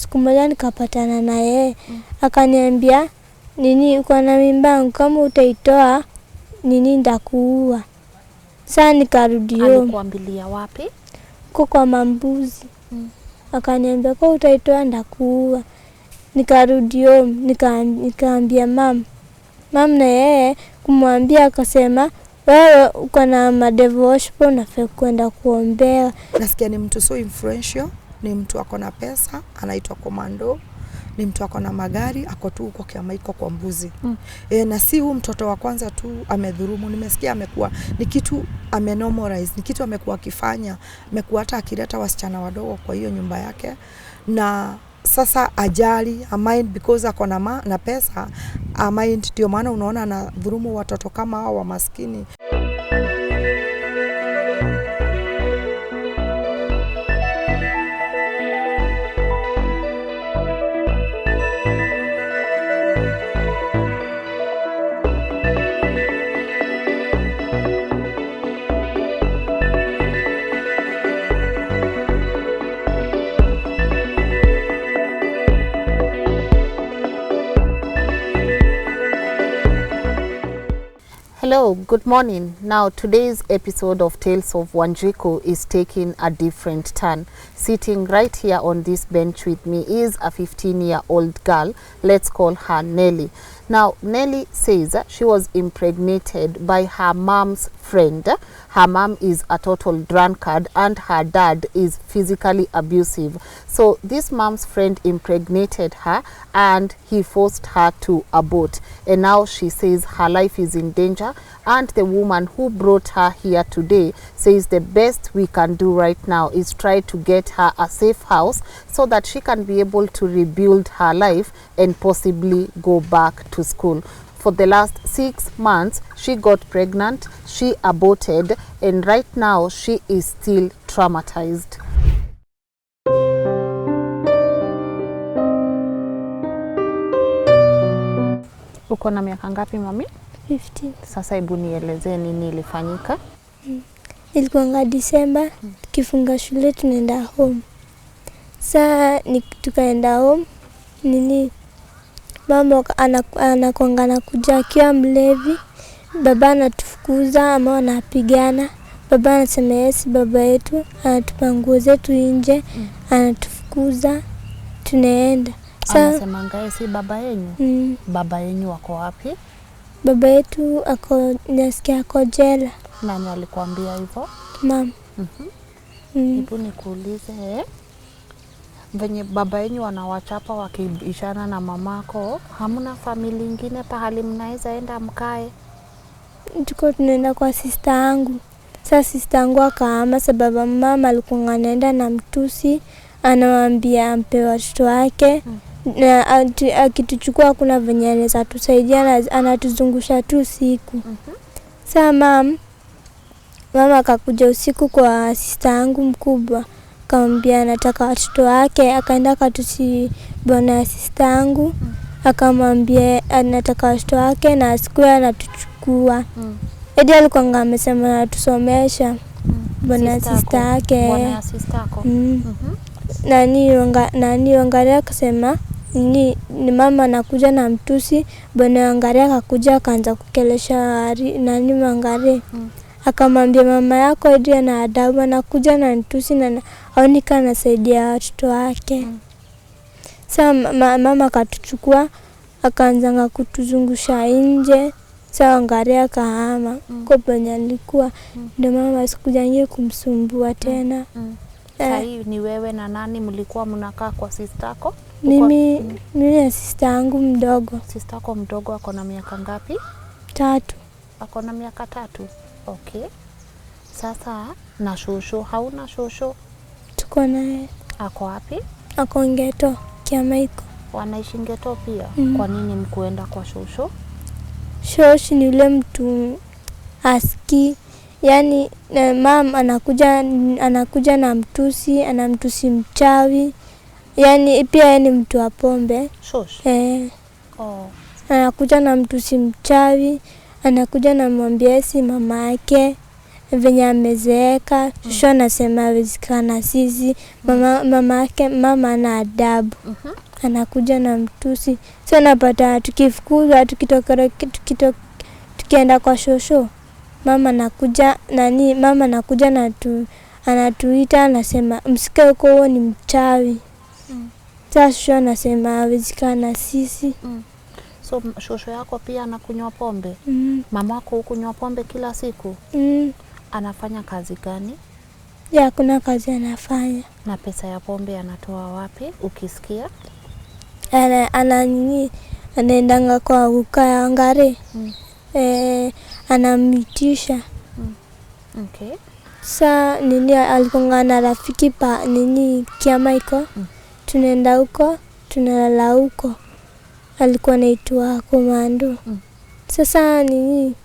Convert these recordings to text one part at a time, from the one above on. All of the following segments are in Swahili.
siku moja nikapatana na yeye. Akaniambia nini uko na mimba, kama utaitoa nini ndakuua. Sasa nikarudi home. Alikuambilia wapi? Kwa mambuzi. Akaniambia kwa utaitoa ndakuua. Nikarudi home, nikaambia mama na yeye kumwambia akasema wewe uko na madevotion unafaa kwenda kuombea. Nasikia ni mtu so influential, ni mtu ako na pesa, anaitwa Komando, ni mtu ako na magari, ako tu huko Kiamaiko kwa mbuzi. Na si huyu mtoto wa kwanza tu amedhurumu, nimesikia amekuwa ni kitu amenormalize, ni kitu amekuwa akifanya, amekuwa hata akileta wasichana wadogo kwa hiyo nyumba yake. Na sasa ajali, mind because ako na pesa, mind ndio maana unaona na dhurumu watoto kama hao wa maskini. Hello, good morning. Now today's episode of Tales of Wanjiku is taking a different turn. Sitting right here on this bench with me is a 15-year-old girl. Let's call her Nelly. Now Nelly says she was impregnated by her mom's friend. Her mom is a total drunkard and her dad is physically abusive. So this mom's friend impregnated her and he forced her to abort. And now she says her life is in danger, and the woman who brought her here today says the best we can do right now is try to get her a safe house so that she can be able to rebuild her life and possibly go back to school. For the last 6 months, she got pregnant, she aborted, and right now she is still traumatized. Uko na miaka ngapi mami? 15. Sasa hebu nielezee nini ilifanyika? Ilikuwa December, tukifunga shule tunaenda home. Saa tukaenda home, mama anakuanga kuja akiwa mlevi, baba anatufukuza ama anapigana. Baba anasema yes, baba yetu anatupa nguo zetu nje, anatufukuza, tunaenda. Anasema ngaye si baba yenu? Baba yenu wako wapi? Baba yetu nasikia ako jela. Nani alikuambia hivyo? Mama. Hebu nikuulize, venye baba yenu wanawachapa wakibishana na mamako, hamna family nyingine pahali mnaweza enda mkae? Tuko tunaenda kwa sister yangu. Sasa sister yangu akaama sababu mama alikuwa anaenda na mtusi, anawaambia ampe watoto wake. Na akituchukua kuna venye anaweza tusaidia, anatuzungusha tu siku. Sasa mama akakuja usiku kwa sister yangu mkubwa, akamwambia anataka watoto wake, akaenda katusi bwana sister yangu, akamwambia anataka watoto wake na asikuwa anatuchukua. Edi alikuwa amesema anatusomesha bwana sister yake. Bwana sister yako? Nani wangalia akasema ni mama anakuja na mtusi, bwana wangalia akakuja akaanza kukelesha nani Wangaria. Akamwambia mama yako Edi na adabu, anakuja na mtusi na aonika anasaidia watoto wake. Sasa mama akatuchukua akaanza kutuzungusha nje. Sasa Wangaria kahama kwa penye alikuwa, ndio mama asikuja kumsumbua tena. Sasa ni wewe na nani mlikuwa mnakaa kwa sister yako? Mimi na sister yangu mdogo. Sister yako mdogo ako na miaka ngapi? 3. Ako na miaka 3. Okay. Sasa na shosho, hauna shosho? Tuko naye. Ako wapi? Ako Ngeto, Kiamaiko. Wanaishi Ngeto pia? Kwa nini mkuenda kwa shosho? Shosho ni yule mtu aski. Yani mama anakuja na mtusi, anamtusi mchawi. Yani pia ni mtu wa pombe. Shosho? Anakuja na mtusi mchawi, anakuja na mwambia si mama yake. venye amezeeka. Shosho anasema hawezi kaa na sisi. Mama ana adabu. Anakuja na mtusi. So napata tukifukuzwa tukienda kwa shosho. Mama anakuja na anatuita, anasema msike huko, huo ni mchawi. Sasa shosho anasema hawezi kaa na sisi. So shosho yako pia anakunywa pombe? Mama wako hukunywa pombe kila siku? Anafanya kazi gani? Ya kuna kazi anafanya. Na pesa ya pombe anatoa wapi ukisikia? Anaendanga kwa ukaya ngare. Anamitisha. Okay. Sa alikuwa na rafiki kiama iko. Tunaenda huko, tunalala huko. Alikuwa anaitwa Komando. Sasa mimi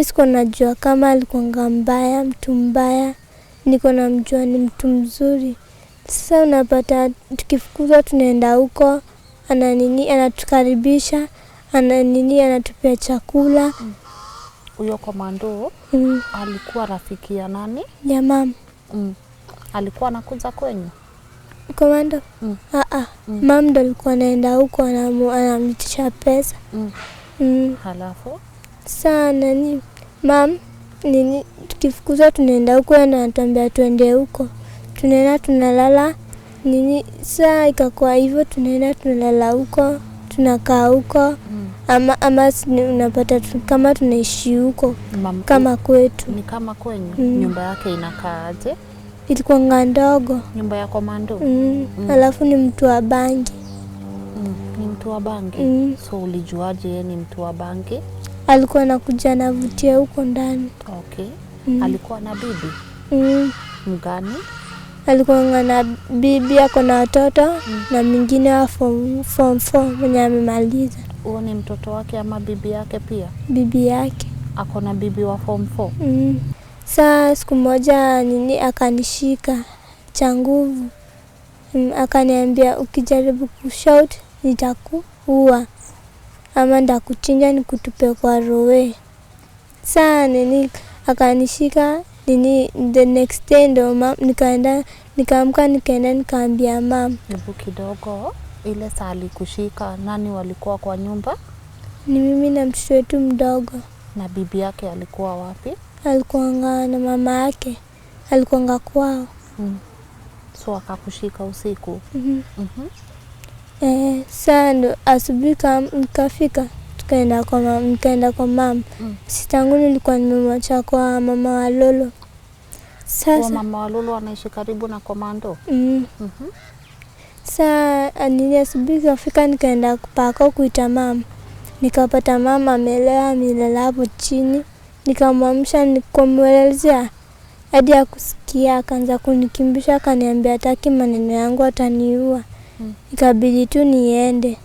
siko najua kama alikuwa mbaya, mtu mbaya. Niko namjua ni mtu mzuri. Sasa unapata tukifukuzwa tunaenda huko, anatukaribisha, anatupea chakula. Huyo Komando alikuwa rafiki ya nani? Ya mama. Alikuwa anakuja kwenyu? Komando? Mama ndo alikuwa anaenda huko, anamtisha pesa. Halafu? Sasa mama tukifukuzwa tunaenda huko, anatuambia tuende huko. Tunaenda tunalala. Saa ikakuwa hivyo, tunaenda tunalala huko, tunakaa huko. Ama unapata kama tunaishi huko kama kwetu. Ni kama kwenyu? Nyumba yake inakaaje? Ilikuwa ndogo. Nyumba ya Komando? Alafu ni mtu wa bangi. Ni mtu wa bangi? So ulijuaje yeye ni mtu wa bangi? Alikuwa anakuja anavutia huko ndani. Okay. Alikuwa na bibi? Mgani? Alikuwa na bibi, ako na watoto na mwingine wa form 4 mwenye amemaliza. Huo ni mtoto wake ama bibi yake pia? Bibi yake. Ako na bibi wa form 4? Saa siku moja akanishika cha nguvu. Akaniambia ukijaribu kushout nitakuua ama ndakuchinja nikutupe kwa rowe. Saa akanishika the next day ndo nikaamka nikaenda nikaambia mama. Hebu kidogo, ile saa alikushika nani walikuwa kwa nyumba? Ni mimi na mtoto wetu mdogo. Na bibi yake alikuwa wapi? Alikuwa na mama yake. Alikuwa kwao. So akakushika usiku? Saa ndo asubuhi nikafika, nikaenda kwa mama. Sitangu nilikuwa nimemwacha kwa mama wa Lolo. Sasa mama wa Lolo anaishi karibu na Komando? Saa asubuhi nikafika, nikaenda kupaka kuita mama. Nikapata mama amelala hapo chini. Nikamwamsha, nikamwelezea hadi akusikia, akaanza kunikimbisha, akaniambia hataki maneno yangu ataniua. Ikabidi tu niende.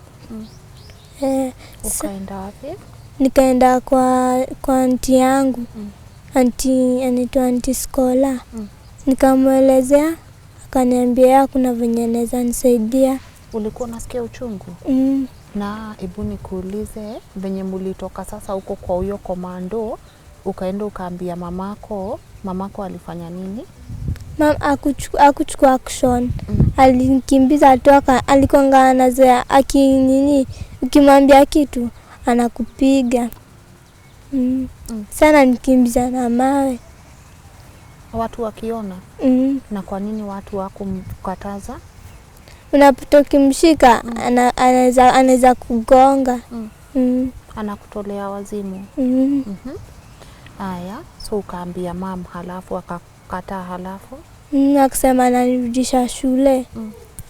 Ukaenda wapi? Nikaenda kwa aunti yangu. Anaitwa Aunti Skola. Nikamwelezea, akaniambia hakuna venye anaweza nisaidia. Ulikuwa unasikia uchungu? Na hebu nikuulize, venye mulitoka sasa huko kwa huyo Komando, ukaenda ukaambia mamako alifanya nini? Mama akuchukua action. Alinikimbiza tu, alikuwa anazoea ukimwambia kitu anakupiga. Sana nikimbiza na mawe. Watu wakiona? Na kwa nini watu hawakumkataza? Unapata ukimshika anaweza kugonga. Anakutolea wazimu. Aya, so ukaambia mama, halafu akakataa? Halafu akasema ananirudisha shule.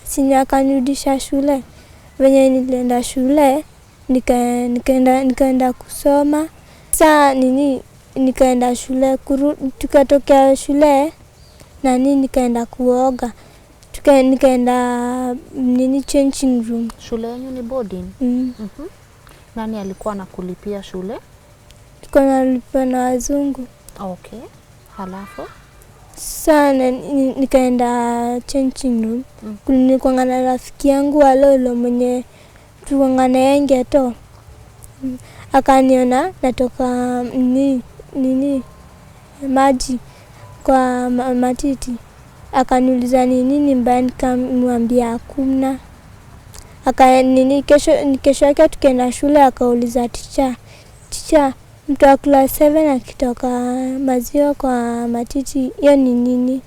Sini akanirudisha shule. Venye nilienda shule, nikaenda kusoma. Saa nikaenda shule, tukatokea shule nikaenda kuoga. Nikaenda changing room. Shule yenu ni boarding? Nani alikuwa anakulipia shule? Tulikuwa nalipwa na wazungu. Okay. Halafu sana nikaenda changing room. Nilikuwa na rafiki yangu wa Lolo mwenye tulikuwa na yeye Geto. Akaniona natoka maji. kwa matiti. Akaniuliza ni nini mbaya, nikamwambia hakuna. Kesho yake tukaenda shule, akauliza teacher, mtu wa class 7 akitoka maziwa kwa matiti hiyo ni nini?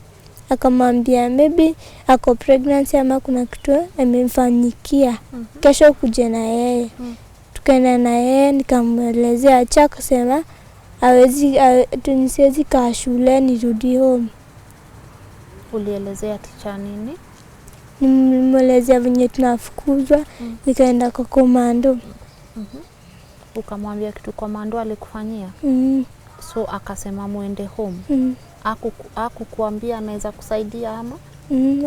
Akamwambia maybe ako pregnancy ama kuna kitu amemfanyikia. Kesho kuja na yeye. Tukaenda na yeye, nikamwelezea. Acha kusema siwezi kaa shule, nirudi home. Ulielezea teacher nini? Nilimwelezea venye tunafukuzwa. Nikaenda kwa komando. Ukamwambia kitu komando alikufanyia? So akasema muende home. Hakukuambia anaweza kusaidia ama?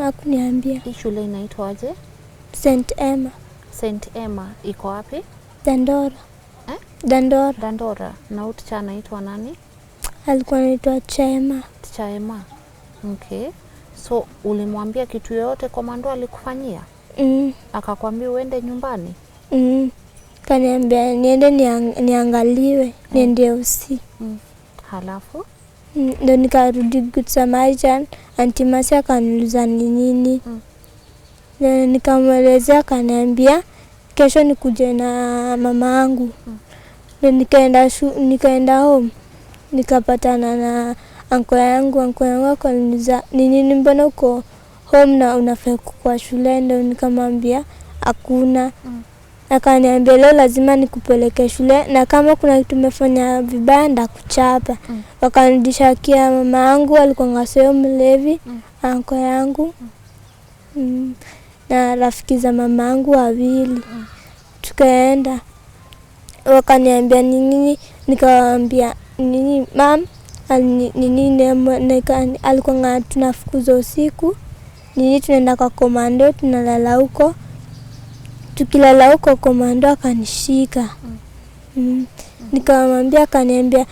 Hakuniambia. Hii shule inaitwaje? St. Emma. St. Emma iko wapi? Dandora. Dandora. Na teacher anaitwa nani? Alikuwa anaitwa Chema. Chema. Okay. So ulimwambia kitu yoyote komando alikufanyia? Akakwambia uende nyumbani? Kaniambia niende niangaliwe, niende usi. Halafu? Ndio nikarudi Good Samaritan. Auntie Masi akaniuliza ni nini. Nikamwelezea, akaniambia kesho nikuje na mama yangu. Ndio nikaenda home. Nikapatana na anko yangu akaniuliza ni nini, mbona uko home na unafaa kwa shule? Ndio nikamwambia hakuna. Akaniambia leo lazima nikupeleke shule, na kama kuna kitu umefanya vibaya ndakuchapa. Wakanirudisha kia mama yangu, alikuwa ngaseo mlevi, anko yangu na rafiki za mama yangu wawili. Tukaenda, wakaniambia nini, nikawaambia nini mam, alikuwa tunafukuzwa usiku, nini tunaenda kwa komando, tunalala huko. Tukilala huko komando akanishika. Nikamwambia, akaniambia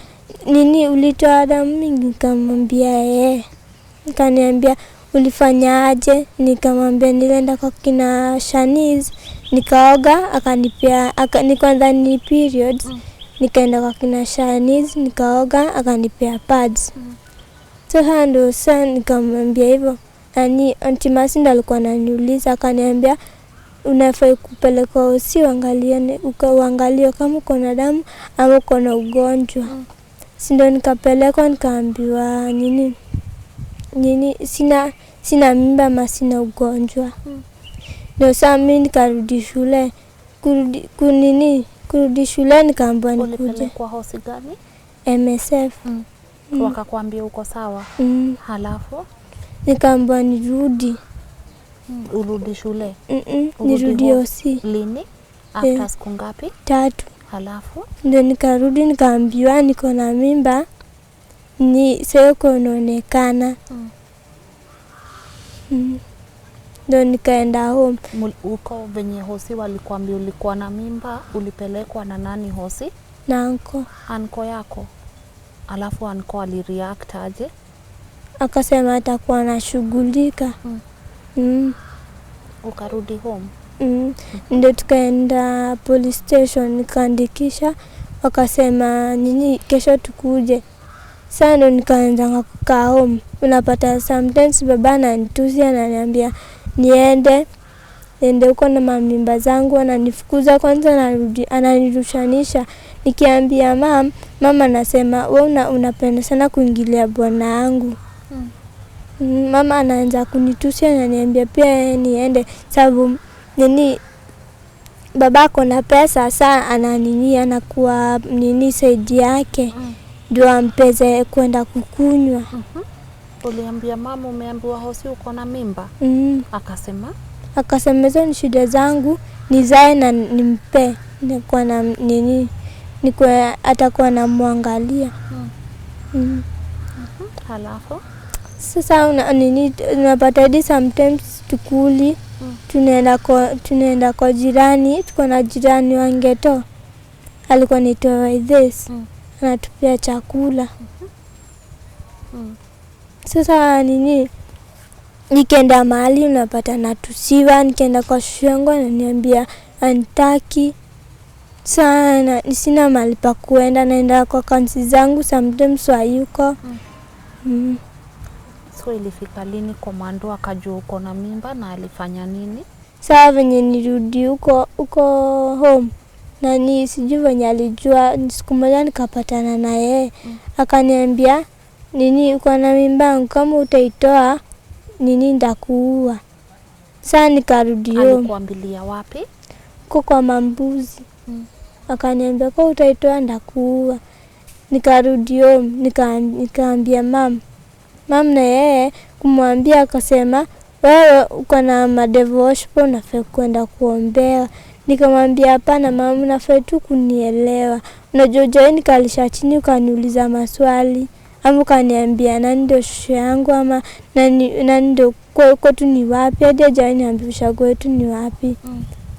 nini ulitoa damu mingi? Nikamwambia Akaniambia ulifanya aje? Nikamwambia nilienda kwa kina Shanice nikaoga, akanipea kwanza ni periods. Nikaenda kwa kina Shanice nikaoga, akanipea pads. Sasa ndo sana nikamwambia hivyo. Auntie Masi ndo alikuwa ananiuliza, akaniambia unafaa kupeleka usi uangalie kama uko na damu ama uko na ugonjwa. Ndio nikapelekwa, nikaambiwa nini sina mimba ama sina ugonjwa. Ndio sasa mimi nikarudi shule. Kurudi shule nikaambiwa nikuje. Ulipelekwa hosi gani? MSF. Wakakwambia uko sawa? Halafu nikaambiwa nirudi. Urudi shule? Nirudi hosi. Lini? After siku ngapi? 3. Halafu ndio nikarudi, nikaambiwa niko na mimba, ni sio kuonekana. Ndio nikaenda home. Uko venye hosi walikwambia ulikuwa na mimba, ulipelekwa na nani hosi? Na anko yako. Alafu anko alireact aje? Akasema atakuwa anashughulika. Ukarudi home? Ndio tukaenda police station, nikaandikisha, wakasema nini kesho tukuje. Sasa ndo nikaanza kukaa home. Unapata sometimes baba ananitusi, ananiambia niende huko na mamimba zangu, ananifukuza kwanza, ananirushanisha. Nikiambia mama anasema wewe unapenda sana kuingilia bwana yangu. Mama anaanza kunitusi, ananiambia pia niende sababu babako na pesa, saa anakuwa saidi yake ndio ampeze kwenda kukunywa. Uliambia mama umeambiwa hosi uko na mimba? Akasema hizo ni shida zangu, nizae na nimpe, nikuwa na atakuwa na muangalia. Halafu sasa unapata hadi sometimes tukuli. Tunaenda kwa jirani, tuko na jirani wangeto. Alikuwa anaitwa this. Anatupia chakula. Sasa nikienda mahali unapata natusiwa, nikienda kwa shushangu ananiambia anitaki. Sana sina mahali pa kuenda, naenda kwa kansi zangu sometimes hayuko. So ilifika lini komando akajua uko na mimba na alifanya nini? Saa venye nirudi uko home na ni sijui venye alijua. Siku moja nikapatana na yeye akaniambia nini uko na mimba, kama utaitoa nini ndakuua. Saa nikarudi home. Alikuambilia wapi? Kwa mambuzi. Akaniambia kwa utaitoa ndakuua. Nikarudi home nikaambia mama na yeye kumwambia akasema wewe uko na madevotion unafaa kwenda kuombea. Nikamwambia hapana mama, unafaa tu kunielewa. Unajua nikalisha chini ukaniuliza maswali. Ama ukaniambia nani ndio shushu yangu ama nani ndio kwetu ni wapi. Hadi hajaniambia kwetu ni wapi.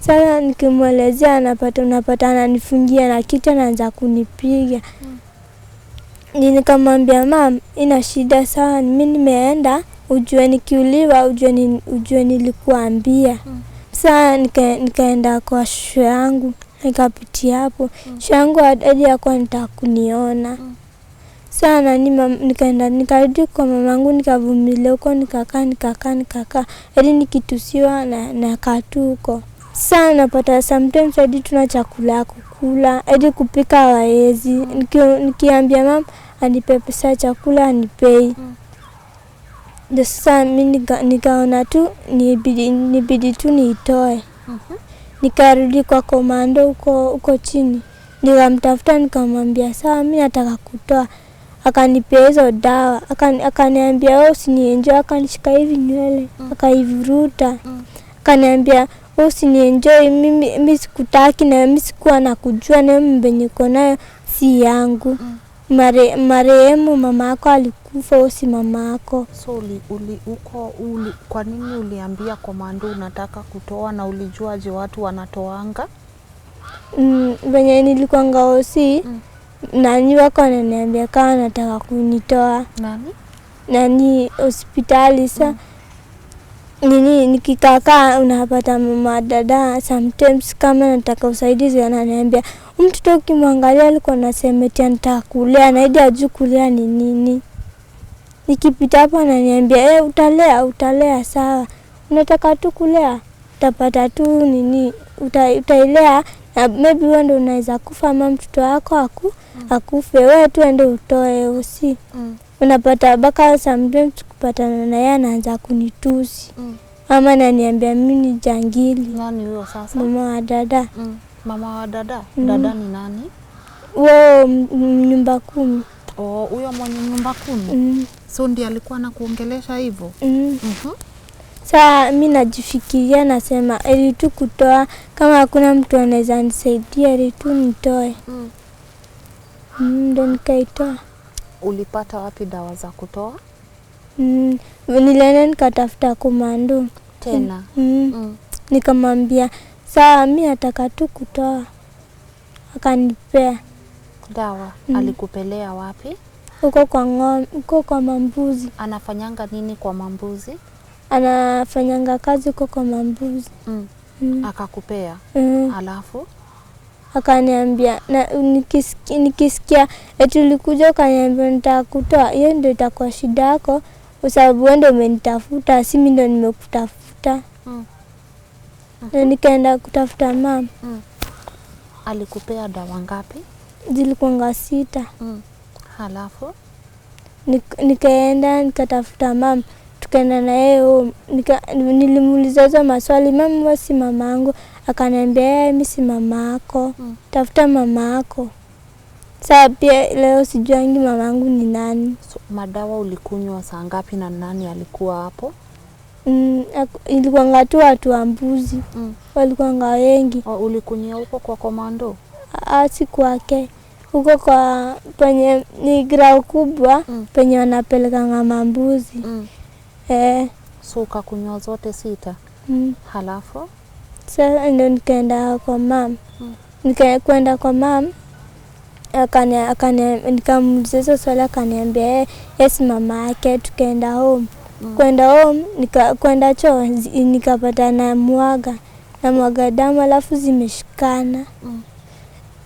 Sasa nikimwelezea unapata ananifungia na kitu anaanza kunipiga. Nikamwambia mama ina shida sana, mimi nimeenda ujue nikiuliwa ujue nilikuambia. Sasa nikaenda kwa shushu yangu nikapitia hapo. Shushu yangu hadi yako anataka kuniona. Sana nikarudi kwa mamangu nikavumilia huko nikakaa hadi nikitusiwa na katuko. Sana napata sometimes hadi tuna chakula ya kukula hadi kupika hawezi. Nikiambia mama anipe pesa chakula anipei. Ndio sasa mimi nikaona tu nibidi tu niitoe. Nikarudi kwa komando huko chini. Nikamtafuta nikamwambia sawa mimi nataka kutoa. Akanipea hizo dawa. Akaniambia wewe usinienjoy, akanishika hivi nywele akaivuruta. Akaniambia wewe usinienjoy, mimi sikutaki na mimi sikuwa nakujua na mimi niko nayo si yangu. Marehemu mamako alikufa, si mamako. So kwa nini uliambia komando unataka kutoa na ulijuaje watu wanatoanga? Venye nilikuwa ngaosi nani wako ananiambia kama nataka kunitoa. Nani hospitali sa nini nikikaa unapata mama dada sometimes kama nataka usaidizi ananiambia mtoto ukimwangalia alikuwa anasema eti anataka kulea na hadi hajui kulea ni nini. Nikipita hapo ananiambia utalea sawa. Unataka tu kulea utapata tu nini utailea na maybe wewe ndio unaweza kufa ama mtoto wako akufe, wewe tu ende utoe usi. Unapata baka sometimes kupatana na yeye anaanza kunitusi. Ama ananiambia mimi ni jangili. Nani huyo sasa? Mama wa dada. Mama wa dada? Dada ni nani? Wao nyumba 10. Oh, huyo mwenye nyumba 10. So ndiye alikuwa anakuongelesha hivyo? Sasa mimi najifikiria nasema ili tu kutoa, kama hakuna mtu anaweza nisaidia ili tu nitoe. Ndio nikaitoa. Ulipata wapi dawa za kutoa? Nilienda nikatafuta komando. Tena? Nikamwambia sawa mimi nataka tu kutoa. Akanipea dawa. Alikupelea wapi? Huko kwa ng'ombe, huko kwa mambuzi. Anafanyanga nini kwa mambuzi? Anafanyanga kazi huko kwa mambuzi. Akakupea? Alafu? Akaniambia na nikisikia eti ulikuja ukaniambia nataka kutoa, hiyo ndio itakuwa shida yako kwa sababu wewe ndio umenitafuta, si mimi ndio nimekutafuta. Na nikaenda kutafuta mama. Alikupea dawa ngapi? Zilikuwa 6. Halafu? Nikaenda nikatafuta mama. Tukaenda na yeye nilimuuliza hizo maswali, mama wewe si mamangu? Akaniambia mimi si mamako. Tafuta mamako. Sasa pia leo sijuangi mamangu ni nani. So, madawa ulikunywa saa ngapi na nani alikuwa hapo? Ilikuwa ngatu watu wa mbuzi. Walikuwa wengi. Ulikunywa huko kwa komando? Si kwake. Huko kwa penye ni grau kubwa penye wanapeleka ngama mbuzi. So ukakunywa zote 6? Halafu? Sasa ndio nikaenda kwa mama. Nikaenda kwa mama. Nikamuuliza swali akaniambia yes mama yake. Tukaenda home. Kwenda home kwenda choo nikapata na mwaga damu alafu zimeshikana.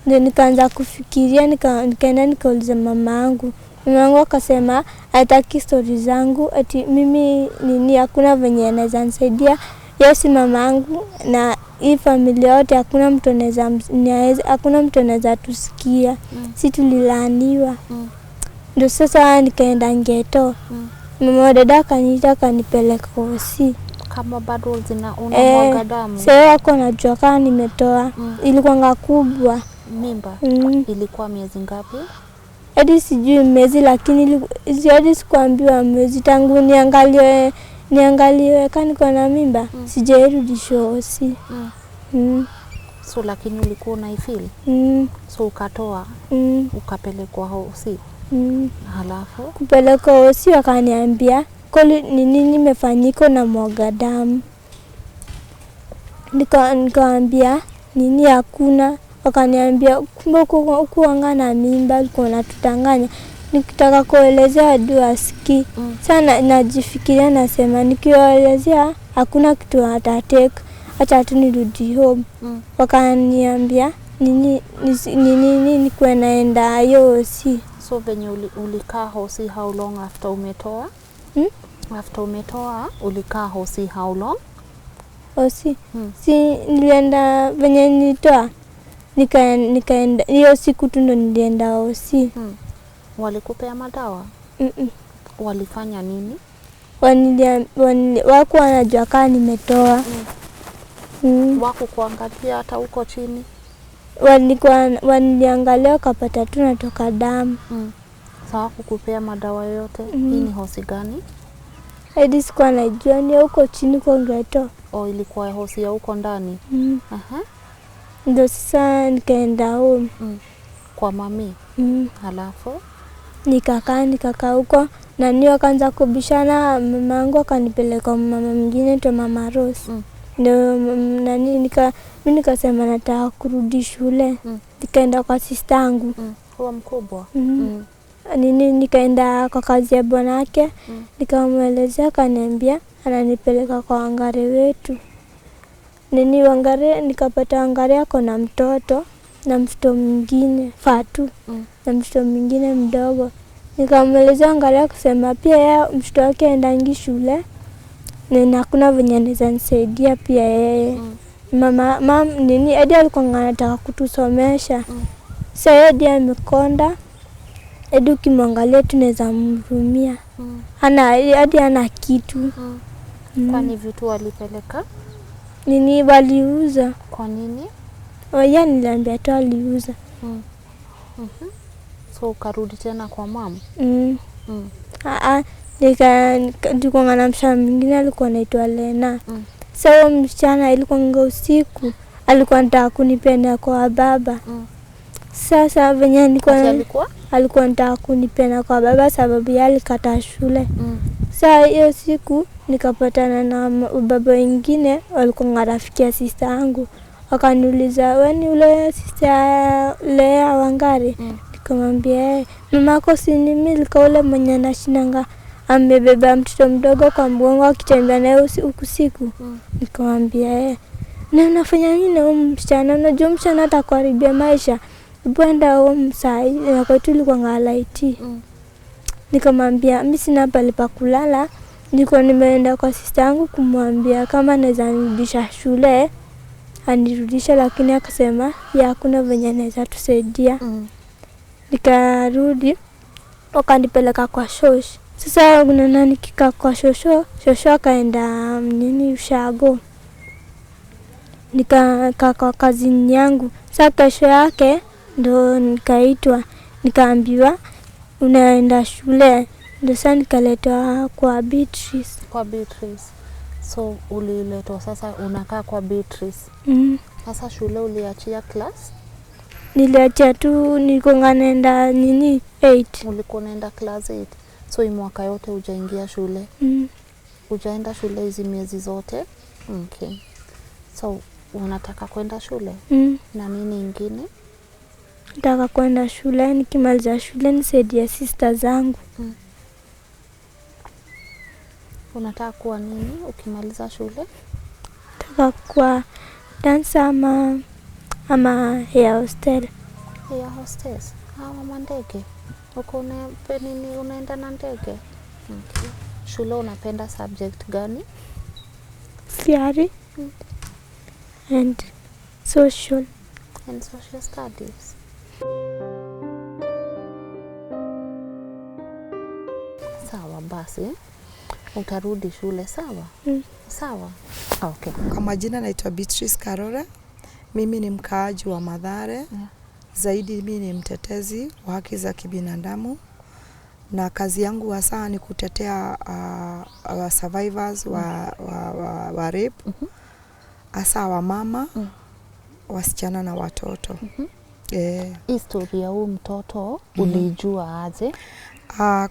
Ndio nikaanza kufikiria nikaenda nikauliza mama yangu Mamangu akasema hataki stories zangu, ati mimi nini hakuna venye anaweza nisaidia. Yes, mamangu na hii familia yote hakuna mtu anaweza tusikia. Si tulilaaniwa. Ndio sasa nikaenda ghetto. Mama dada akaniita kanipeleka hosi. Kama bado unamwaga damu. Sasa wako najua kama nimetoa. Ilikuwa kubwa. Mimba. Ilikuwa miezi ngapi? Hadi sijui miezi, lakini hadi sikuambiwa miezi. Tangu niangaliwe kama niko na mimba. Sijairudishwa hosi. So lakini ulikuwa unaifeel? So ukatoa, ukapelekwa hosi. Halafu kupeleka hosi wakaniambia koli nini nimefanyika na mwaga damu. Nikaambia nini hakuna. Wakaniambia kumbe ukuanga na mimba, ulikuwa unatutanganya. Nikitaka kuelezea hadi wasikii. Sana najifikiria nasema nikiwaelezea hakuna kitu atateka. Acha tu nirudi home. Wakaniambia nini kwa naenda hosi. So venye ulikaa hosi how long after umetoa? After umetoa ulikaa hosi how long? Hosi. Si nilienda venye nilitoa. Nikaenda hiyo siku tu ndo nilienda hosi. Walikupea madawa? Walifanya nini? Wako wanajua kama nimetoa. Wako kuangalia hata huko chini? Waniangalia wakapata tu natoka damu. Sawa, kukupea madawa yote. Hii ni hosi gani? Hadi sikuwa najua ni huko chini kwa ghetto. Ilikuwa hosi ya huko ndani? Ndio sasa nikaenda home. Kwa mami? Halafu? Nikakaa huko na niyo kaanza kubishana. Mamangu akanipeleka mama mwingine to Mama Rose. Ndio mimi nikasema nataka kurudi shule. Nikaenda kwa sister yangu. Kwa mkubwa? Nikaenda kwa kazi ya bwanake. Nikamwelezea, akaniambia ananipeleka kwa Wangare wetu. Wangare, nikapata Wangare ako na mtoto na mtoto mwingine Fatu na mtoto mwingine mdogo. Nikamwelezea Wangare akasema pia yeye mtoto wake aendangi shule na hakuna venye anaweza nisaidia pia yeye. Mama hadi alikuwa anataka kutusomesha. Sasa hadi amekonda. Hadi ukimwangalia tunaweza mhurumia. Hadi ana kitu. Kwani vitu walipeleka? Waliuza. Kwa nini? Yeye niliambia tu aliuza. So ukarudi tena kwa mama? Nilikuwa na msichana mwingine alikuwa anaitwa Lena. Sasa msichana ilikuwa usiku. Alikuwa anataka kunipenda kwa baba. Sasa venye alikuwa anataka kunipenda kwa baba sababu yeye alikata shule. Sasa hiyo siku nikapatana na baba wengine walikuwa ngarafikia sister yangu. Wakaniuliza, wewe ni ule sister Lea Wangari? Nikamwambia mamako si ni Milka ule mwenye anashinanga amebeba mtoto mdogo kwa mgongo akitembea naye usiku. Nikamwambia na unafanya nini na msichana? Unajua msichana atakuharibia maisha. Bwenda msai na kwetu ilikuwa ngalaiti. Nikamwambia mimi sina pale pa kulala. Nilikuwa nimeenda kwa sister yangu kumwambia kama naweza nirudisha shule. Anirudisha, lakini akasema hakuna venye anaweza tusaidia. Nikarudi, wakanipeleka kwa shosh. Sasa kuna nani kika kwa shosho akaenda ushago. Nikakaa kwa kazi yangu. Sasa kesho yake ndo nikaitwa, nikaambiwa unaenda shule. Ndio sasa nikaletwa kwa Beatrice. Kwa Beatrice. So uliletwa sasa unakaa kwa Beatrice. Sasa shule uliachia class? Niliachia tu, nilikuwa naenda 8. Ulikuwa unaenda class 8. So hii mwaka yote hujaingia shule? Hujaenda shule hizi miezi zote? Okay. So unataka kwenda shule? Na nini ingine? Nataka kwenda shule, nikimaliza shule nisaidie sister zangu. Unataka kuwa nini ukimaliza shule? Nataka kuwa dancer ama hair hostess. Hair hostess? Mama ndege? Uko nini unaenda na ndege? Okay. Shule unapenda subject gani? Theory and social. And social studies. Sawa basi. Utarudi shule sawa? Sawa. Okay. Kwa majina naitwa Beatrice Karore. Mimi ni mkaaji wa Mathare. Zaidi mimi ni mtetezi wa haki za kibinadamu. Na kazi yangu hasa ni kutetea survivors wa rape. Hasa wa mama, wasichana na watoto. Historia ya huyu mtoto ulijua aje?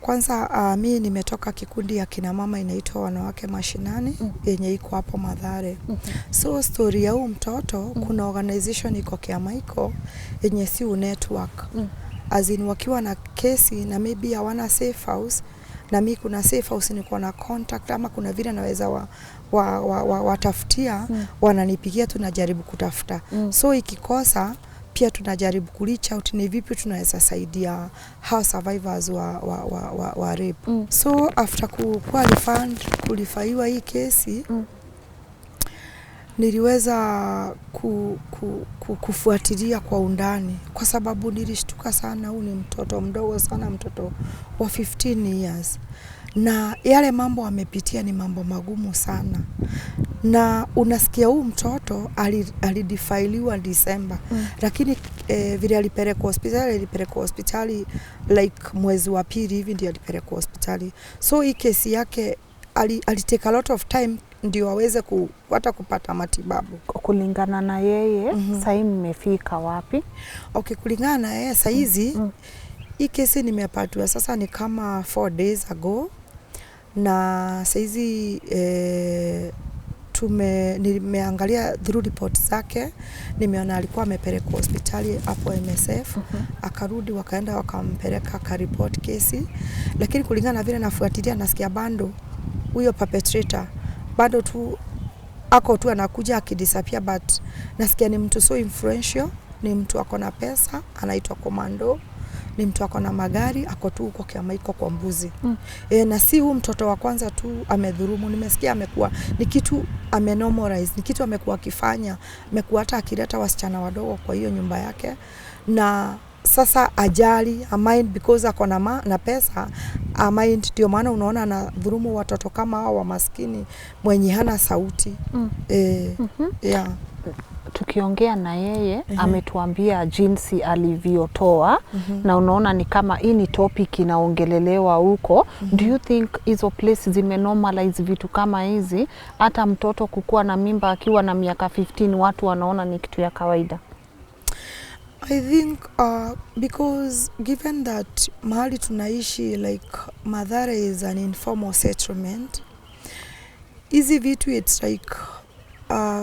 Kwanza mimi nimetoka kikundi ya kina mama inaitwa Wanawake Mashinani yenye iko hapo Mathare. So story ya huyu mtoto kuna organization iko Kiamaiko yenye si network. Azin wakiwa na kesi na maybe hawana safe house, na mimi kuna safe house niko na contact ama kuna vile naweza watafutia, wananipigia tunajaribu kutafuta. So ikikosa pia tunajaribu reach out ni vipi tunaweza saidia how survivors wa rape. So after kulifaiwa hii kesi, niliweza kufuatilia kwa undani kwa sababu nilishtuka sana. Huyu ni mtoto mdogo sana, mtoto wa 15 years. Na yale mambo amepitia ni mambo magumu sana. Na unasikia huyu mtoto alidifailiwa December. Lakini vile alipelekwa hospitali like mwezi wa pili hivi ndio alipelekwa hospitali. So hii kesi yake alitake a lot of time ndio aweze kupata matibabu. Kulingana na yeye, sasa mmefika wapi? Okay, kulingana na yeye saizi hii kesi nimepatwa sasa ni kama 4 days ago. Na saizi nimeangalia through reports zake, nimeona alikuwa amepelekwa hospitali hapo MSF, akarudi wakaenda wakampeleka akaripoti kesi. Lakini kulingana na vile nafuatilia nasikia bando huyo perpetrator bado tu ako tu anakuja akidisappear, but nasikia ni mtu so influential, ni mtu ako na pesa, anaitwa Komando, ni mtu ako na magari, ako tu huko Kiamaiko kwa mbuzi. Na si huyu mtoto wa kwanza tu amedhurumu, nimesikia amekuwa ni kitu amenormalize, ni kitu amekuwa akifanya, amekuwa hata akileta wasichana wadogo kwa hiyo nyumba yake. Na sasa ajali mind because ako na pesa mind, ndio maana unaona na dhurumu watoto kama hao wa maskini mwenye hana sauti. Yeah. Tukiongea na yeye ametuambia jinsi alivyotoa na unaona ni kama hii ni topic inaongelelewa huko. Do you think hizo places zimenormalize vitu kama hizi, hata mtoto kukua na mimba akiwa na miaka 15 watu wanaona ni kitu ya kawaida? I think because given that mahali tunaishi like Mathare is an informal settlement, hizi vitu it's like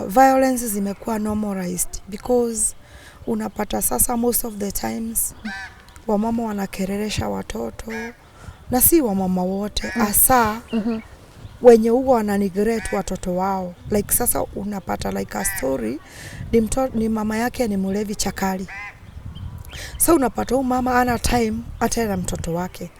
violence zimekuwa normalized because unapata sasa most of the times wamama wanakereresha watoto, na si wamama wote hasa wenye huwa wananeglect watoto wao. Like sasa unapata like a story ni mama yake ni mlevi chakali. So unapata huyu mama ana time hata na mtoto wake.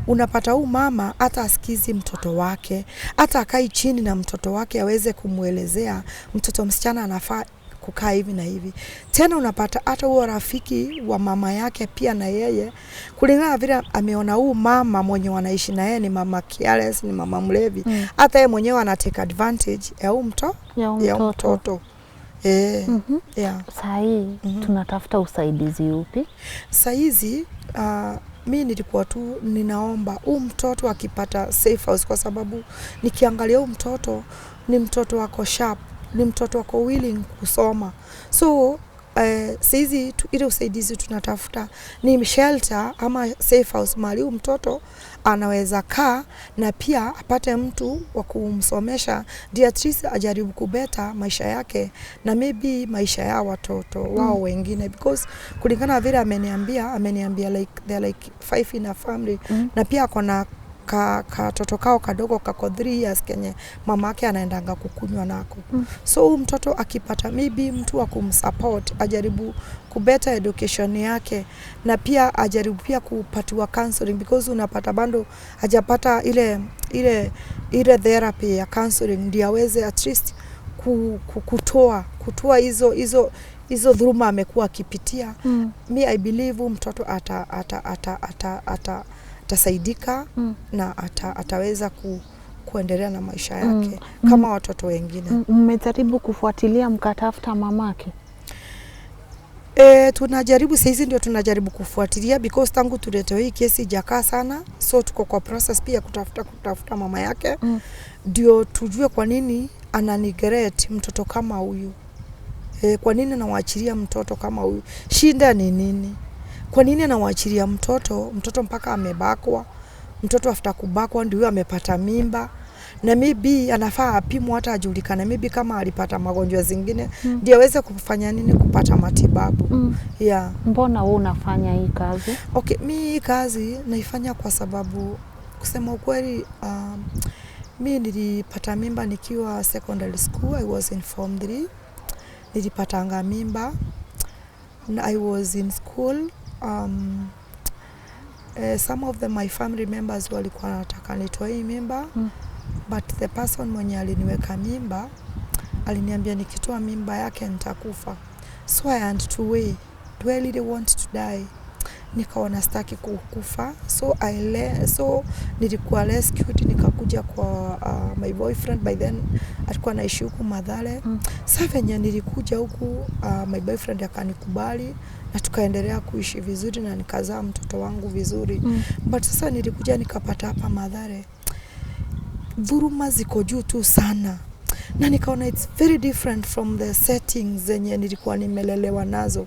Unapata huyu mama hata asikizi mtoto wake, hata akai chini na mtoto wake aweze kumuelezea mtoto msichana anafaa kukaa hivi na hivi. Tena unapata hata huo rafiki wa mama yake pia na yeye kulingana vile ameona huyu mama mwenye wanaishi na yeye ni mama careless, ni mama mlevi, hata yeye mwenyewe ana take advantage ya huyu mtoto. Yeah. Sahi tunatafuta usaidizi upi? Saizi mimi nilikuwa tu ninaomba huyu mtoto akipata safe house, kwa sababu nikiangalia huyu mtoto ni mtoto wako sharp, ni mtoto wako willing kusoma. So saizi ile usaidizi tunatafuta ni shelter ama safe house mahali huyu mtoto anaweza kaa na pia apate mtu wa kumsomesha, Beatrice ajaribu kubeta maisha yake na maybe maisha ya watoto wao wengine, because kulingana vile ameniambia like they're like 5 in a family, na pia akona katoto kao kadogo kako 3 years kenye mamake anaendanga kukunywa nako. So mtoto akipata maybe mtu wa kumsupport, ajaribu kubeta education yake, na pia ajaribu pia kupatiwa counseling, because unapata bando hajapata ile therapy ya counseling ndio aweze at least kutoa hizo dhuluma amekuwa akipitia. Me I believe mtoto atasaidika na ataweza kuendelea na maisha yake kama watoto wengine. Mmejaribu kufuatilia mkatafuta mamake? Tunajaribu saizi, ndio tunajaribu kufuatilia because tangu tuletewe hii kesi jakaa sana, so tuko kwa process pia kutafuta mama yake ndio tujue kwa nini ananigrate mtoto kama huyu. Kwa nini anawaachilia mtoto kama huyu? Shinda ni nini? Kwa nini anawaachilia mtoto mpaka amebakwa? Mtoto after kubakwa ndio amepata mimba, na maybe anafaa apimwe hata ajulikane maybe kama alipata magonjwa zingine ndio aweze kufanya nini, kupata matibabu. Yeah. Mbona wewe unafanya hii kazi? Okay, hii kazi naifanya kwa sababu kusema ukweli, mimi nilipata mimba nikiwa secondary school. I was in form 3. Nilipatanga mimba and I was in school. Some of my family members walikuwa wanataka nitoe hii mimba, but the person mwenye aliniweka mimba aliniambia nikitoa mimba yake nitakufa. So I had to wait. Do I really want to die? Nikaona sitaki kukufa. So nilikuwa rescued, nikakuja kwa my boyfriend. By then alikuwa anaishi huku Madhare. Sasa venye nilikuja huku my boyfriend akanikubali na tukaendelea kuishi vizuri na nikazaa mtoto wangu vizuri. But sasa nilikuja nikapata hapa Madhare dhuluma ziko juu tu sana, na nikaona it's very different from the settings zenye nilikuwa nimelelewa nazo.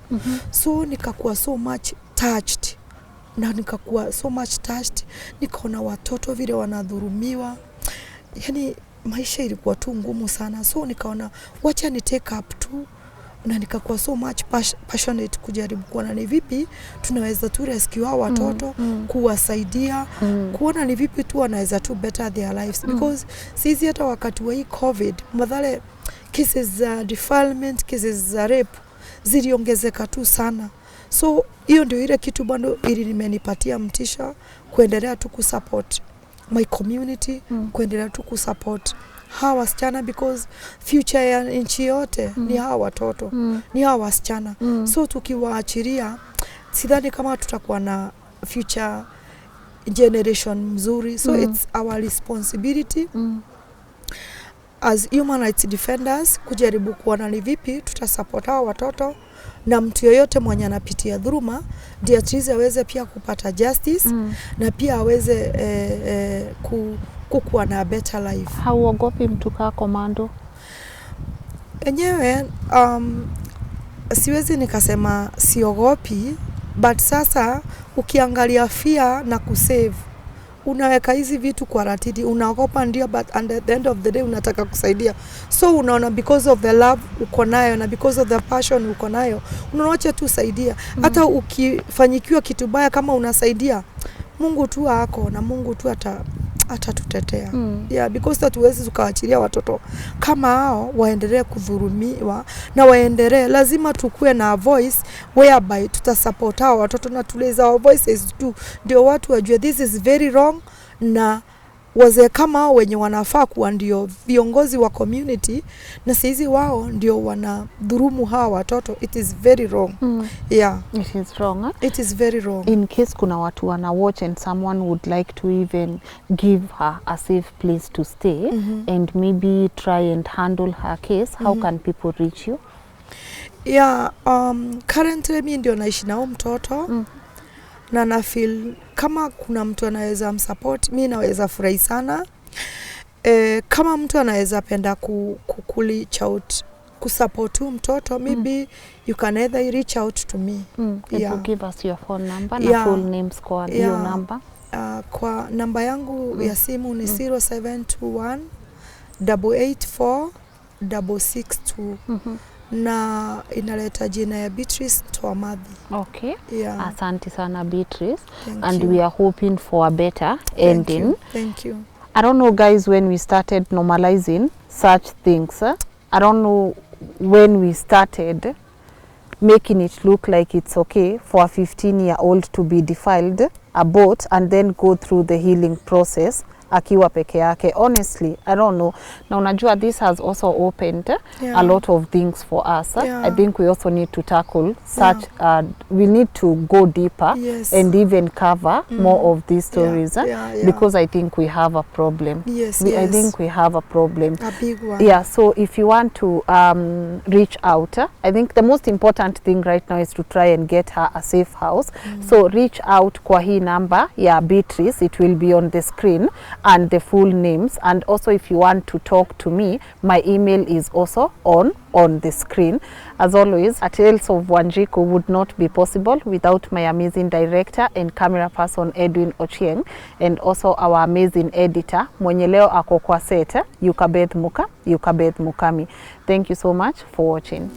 So nikakuwa so much touched, nikaona watoto vile wanadhulumiwa, yani maisha ilikuwa tu ngumu sana. So nikaona wacha ni take up tu, na nikakuwa so much passionate kujaribu kuona ni vipi tunaweza tu rescue hao watoto, kuwasaidia, kuona ni vipi tu wanaweza tu better their lives. Because sisi hata wakati wa hii COVID, Madhare cases za defilement, cases za rape ziliongezeka tu sana. So hiyo ndio ile kitu bado ili nimenipatia mtisha kuendelea tu kusupport my community, kuendelea tu kusupport hawa wasichana, because future ya nchi yote ni hawa watoto, ni hawa wasichana. So tukiwaachilia, sidhani kama tutakuwa na future generation mzuri. So it's our responsibility as human rights defenders kujaribu kuona ni vipi tutasupport hawa watoto, na mtu yoyote mwenye anapitia dhuluma Beatrice aweze pia kupata justice na pia aweze kukuwa na better life. Hauogopi mtu kaa komando? Enyewe siwezi nikasema siogopi, but sasa ukiangalia fear na kusave, unaweka hizi vitu kwa ratidi, unaogopa ndio, but at the end of the day unataka kusaidia. So unaona because of the love uko nayo na because of the passion uko nayo, unaoacha tu saidia. Hata ukifanyikiwa kitu baya, kama unasaidia, Mungu tu ako na Mungu tu atatutetea. Yeah, because hatuwezi tukaachilia watoto kama hao waendelee kudhulumiwa na waendelee. Lazima tukue na voice whereby tutasupport hao watoto na tuleza our voices tu, ndio watu wajue this is very wrong, na wazee kama hao wenye wanafaa kuwa ndio viongozi wa community, na saizi wao ndio wanadhulumu hawa watoto. It is very wrong. Yeah, it is wrong. It is very wrong. In case kuna watu wana watch and someone would like to even give her a safe place to stay and maybe try and handle her case, how can people reach you? Yeah, currently mimi ndio naishi na mtoto. Na na feel kama kuna mtu anaweza msupport, mimi naweza furahi sana. Kama mtu anaweza penda reach out kusupport mtoto, maybe you can either reach out to me. Yeah. Give us your phone number na full names kwa hiyo number. Kwa namba yangu ya simu ni 0721 884 662. na inaleta jina ya Beatrice Toamadhi. Okay. Yeah. Asante sana Beatrice. Thank and you. we are hoping for a better ending. Thank you. I don't know guys when we started normalizing such things. I don't know when we started making it look like it's okay for a 15-year-old to be defiled, abort, and then go through the healing process akiwa peke yake. Honestly, I don't know. Na unajua this has also opened a lot of things for us. I think we also need to tackle such, we need to go deeper and even cover more of these stories because I think we have a problem. I think we have a problem. A big one. Yeah, so if you want to reach out, I think the most important thing right now is to try and get her a safe house. So reach out kwa hii number ya Beatrice, it will be on the screen, and the full names. And also if you want to talk to me, my email is also on the screen. As always, a Tales of Wanjiku would not be possible without my amazing director and camera person Edwin Ochieng, and also our amazing editor mwenye leo ako kwa set Yukabeth Mukami. Thank you so much for watching.